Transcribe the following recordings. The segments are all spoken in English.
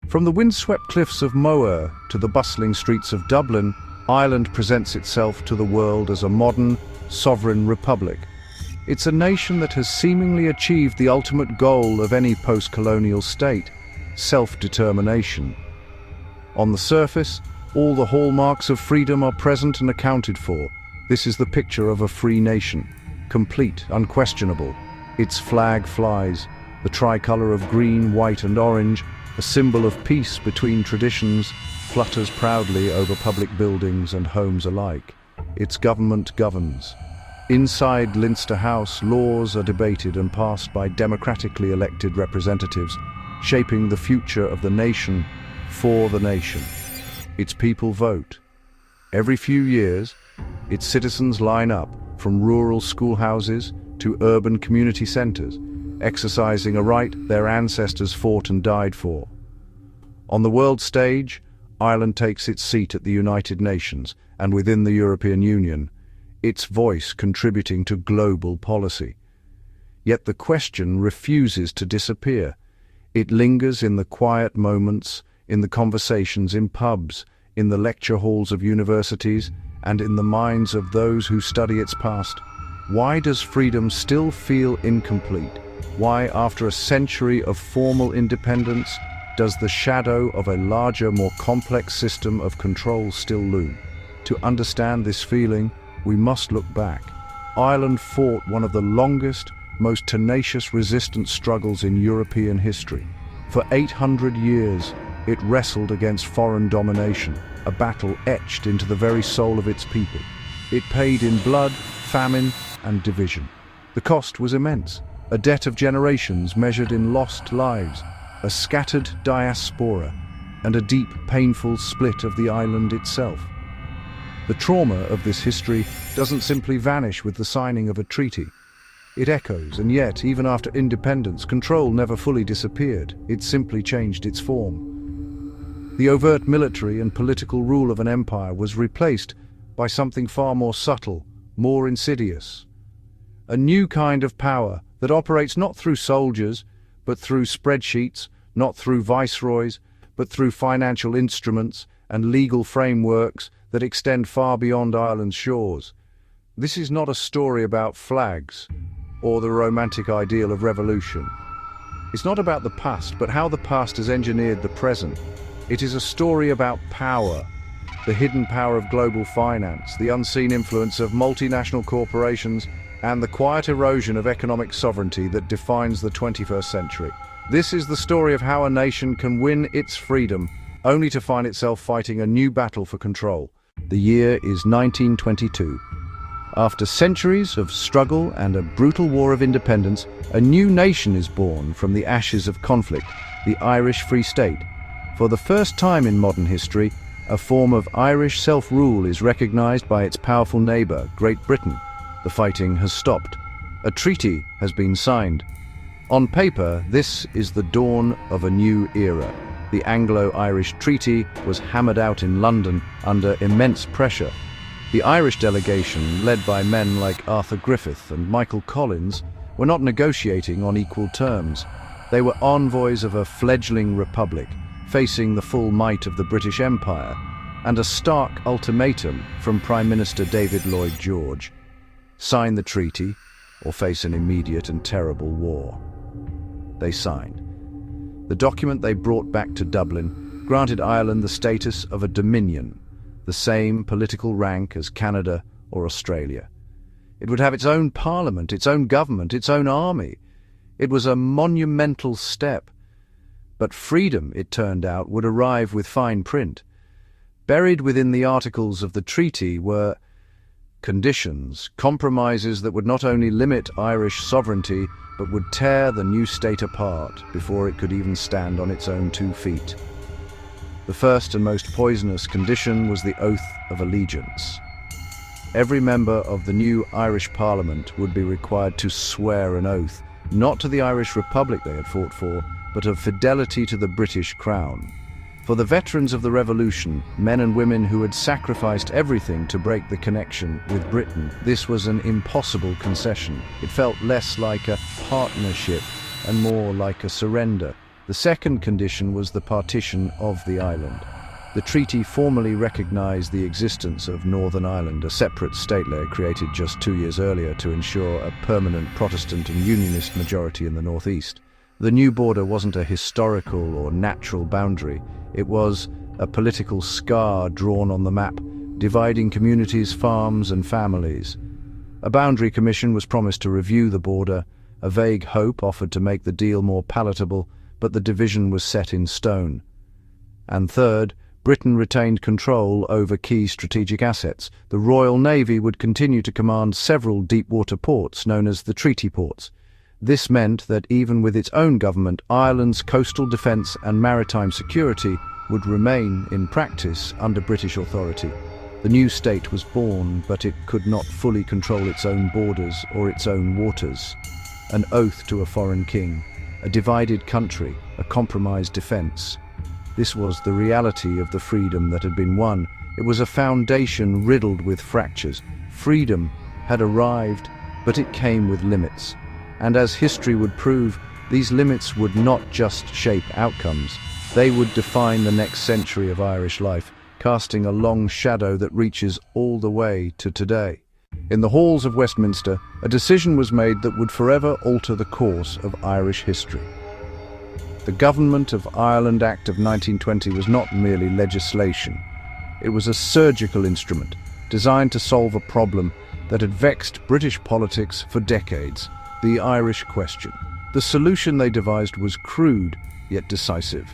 From the windswept cliffs of Moher to the bustling streets of Dublin, Ireland presents itself to the world as a modern, sovereign republic. It's a nation that has seemingly achieved the ultimate goal of any post-colonial state: self-determination. On the surface, all the hallmarks of freedom are present and accounted for. This is the picture of a free nation, complete, unquestionable. Its flag flies, the tricolour of green, white and orange, a symbol of peace between traditions, flutters proudly over public buildings and homes alike. Its government governs. Inside Leinster House, laws are debated and passed by democratically elected representatives, shaping the future of the nation for the nation. Its people vote. Every few years, its citizens line up from rural schoolhouses to urban community centres, exercising a right their ancestors fought and died for. On the world stage, Ireland takes its seat at the United Nations and within the European Union, its voice contributing to global policy. Yet the question refuses to disappear. It lingers in the quiet moments, in the conversations in pubs, in the lecture halls of universities, and in the minds of those who study its past. Why does freedom still feel incomplete? Why, after a century of formal independence, does the shadow of a larger, more complex system of control still loom? To understand this feeling, we must look back. Ireland fought one of the longest, most tenacious resistance struggles in European history. For 800 years, it wrestled against foreign domination, a battle etched into the very soul of its people. It paid in blood, famine, and division. The cost was immense, a debt of generations measured in lost lives, a scattered diaspora, and a deep, painful split of the island itself. The trauma of this history doesn't simply vanish with the signing of a treaty. It echoes, and yet, even after independence, control never fully disappeared. It simply changed its form. The overt military and political rule of an empire was replaced by something far more subtle, more insidious. A new kind of power that operates not through soldiers, but through spreadsheets, not through viceroys, but through financial instruments and legal frameworks that extend far beyond Ireland's shores. This is not a story about flags or the romantic ideal of revolution. It's not about the past, but how the past has engineered the present. It is a story about power, the hidden power of global finance, the unseen influence of multinational corporations, and the quiet erosion of economic sovereignty that defines the 21st century. This is the story of how a nation can win its freedom, only to find itself fighting a new battle for control. The year is 1922. After centuries of struggle and a brutal war of independence, a new nation is born from the ashes of conflict, the Irish Free State. For the first time in modern history, a form of Irish self-rule is recognized by its powerful neighbor, Great Britain. The fighting has stopped. A treaty has been signed. On paper, this is the dawn of a new era. The Anglo-Irish Treaty was hammered out in London under immense pressure. The Irish delegation, led by men like Arthur Griffith and Michael Collins, were not negotiating on equal terms. They were envoys of a fledgling republic, facing the full might of the British Empire, and a stark ultimatum from Prime Minister David Lloyd George: sign the treaty or face an immediate and terrible war. They signed. The document they brought back to Dublin granted Ireland the status of a dominion, the same political rank as Canada or Australia. It would have its own parliament, its own government, its own army. It was a monumental step. But freedom, it turned out, would arrive with fine print. Buried within the articles of the treaty were conditions, compromises that would not only limit Irish sovereignty, but would tear the new state apart before it could even stand on its own 2 feet. The first and most poisonous condition was the oath of allegiance. Every member of the new Irish Parliament would be required to swear an oath, not to the Irish Republic they had fought for, but of fidelity to the British Crown. For the veterans of the Revolution, men and women who had sacrificed everything to break the connection with Britain, this was an impossible concession. It felt less like a partnership and more like a surrender. The second condition was the partition of the island. The treaty formally recognized the existence of Northern Ireland, a separate statelet created just 2 years earlier to ensure a permanent Protestant and Unionist majority in the northeast. The new border wasn't a historical or natural boundary. It was a political scar drawn on the map, dividing communities, farms, and families. A boundary commission was promised to review the border, a vague hope offered to make the deal more palatable, but the division was set in stone. And third, Britain retained control over key strategic assets. The Royal Navy would continue to command several deep-water ports known as the treaty ports. This meant that even with its own government, Ireland's coastal defence and maritime security would remain, in practice, under British authority. The new state was born, but it could not fully control its own borders or its own waters. An oath to a foreign king, a divided country, a compromised defence. This was the reality of the freedom that had been won. It was a foundation riddled with fractures. Freedom had arrived, but it came with limits. And as history would prove, these limits would not just shape outcomes. They would define the next century of Irish life, casting a long shadow that reaches all the way to today. In the halls of Westminster, a decision was made that would forever alter the course of Irish history. The Government of Ireland Act of 1920 was not merely legislation. It was a surgical instrument designed to solve a problem that had vexed British politics for decades: the Irish question. The solution they devised was crude, yet decisive.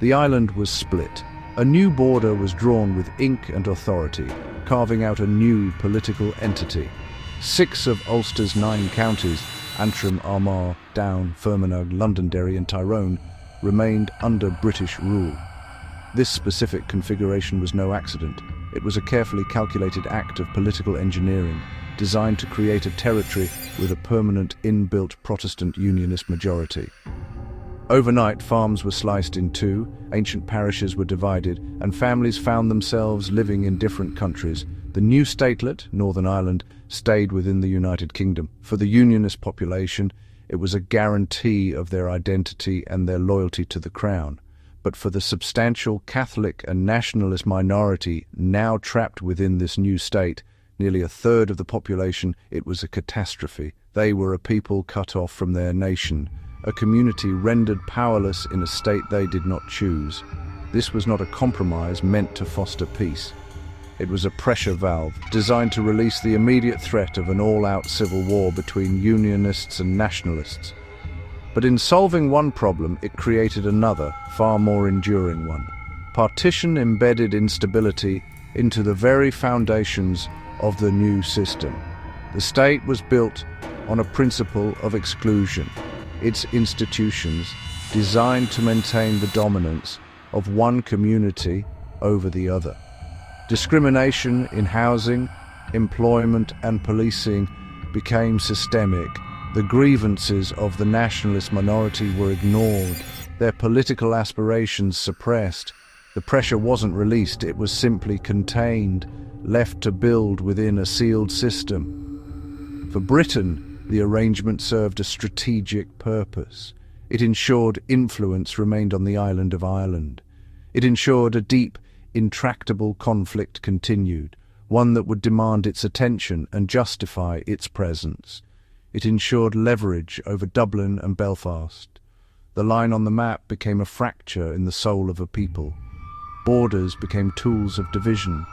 The island was split. A new border was drawn with ink and authority, carving out a new political entity. 6 of Ulster's 9 counties, Antrim, Armagh, Down, Fermanagh, Londonderry and Tyrone, remained under British rule. This specific configuration was no accident. It was a carefully calculated act of political engineering, designed to create a territory with a permanent inbuilt Protestant Unionist majority. Overnight, farms were sliced in two, ancient parishes were divided, and families found themselves living in different countries. The new statelet, Northern Ireland, stayed within the United Kingdom. For the Unionist population, it was a guarantee of their identity and their loyalty to the Crown. But for the substantial Catholic and nationalist minority now trapped within this new state, nearly a third of the population, it was a catastrophe. They were a people cut off from their nation, a community rendered powerless in a state they did not choose. This was not a compromise meant to foster peace. It was a pressure valve designed to release the immediate threat of an all-out civil war between Unionists and nationalists. But in solving one problem, it created another, far more enduring one. Partition embedded instability into the very foundations of the new system. The state was built on a principle of exclusion, its institutions designed to maintain the dominance of one community over the other. Discrimination in housing, employment and policing became systemic. The grievances of the nationalist minority were ignored, their political aspirations suppressed. The pressure wasn't released, it was simply contained, left to build within a sealed system. For Britain, the arrangement served a strategic purpose. It ensured influence remained on the island of Ireland. It ensured a deep, intractable conflict continued, one that would demand its attention and justify its presence. It ensured leverage over Dublin and Belfast. The line on the map became a fracture in the soul of a people. Borders became tools of division,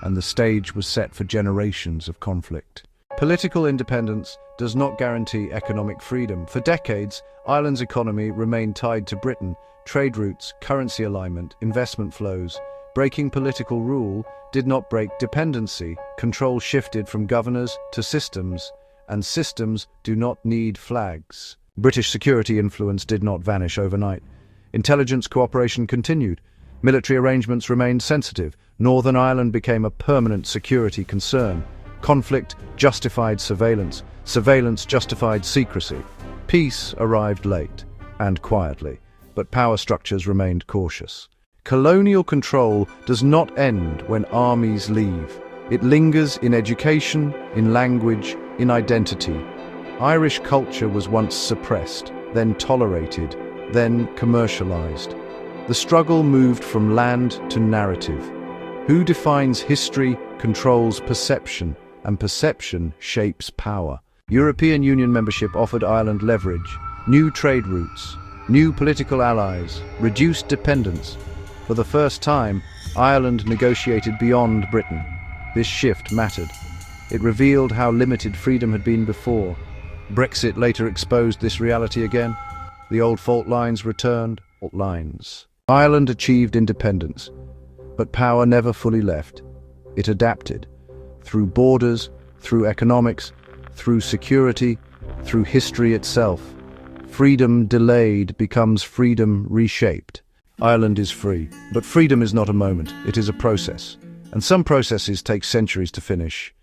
and the stage was set for generations of conflict. Political independence does not guarantee economic freedom. For decades, Ireland's economy remained tied to Britain. Trade routes, currency alignment, investment flows. Breaking political rule did not break dependency. Control shifted from governors to systems, and systems do not need flags. British security influence did not vanish overnight. Intelligence cooperation continued. Military arrangements remained sensitive. Northern Ireland became a permanent security concern. Conflict justified surveillance. Surveillance justified secrecy. Peace arrived late and quietly, but power structures remained cautious. Colonial control does not end when armies leave. It lingers in education, in language, in identity. Irish culture was once suppressed, then tolerated, then commercialized. The struggle moved from land to narrative. Who defines history controls perception, and perception shapes power. European Union membership offered Ireland leverage, new trade routes, new political allies, reduced dependence. For the first time, Ireland negotiated beyond Britain. This shift mattered. It revealed how limited freedom had been before. Brexit later exposed this reality again. The old fault lines returned. Ireland achieved independence, but power never fully left. It adapted. Through borders, through economics, through security, through history itself. Freedom delayed becomes freedom reshaped. Ireland is free, but freedom is not a moment, it is a process. And some processes take centuries to finish.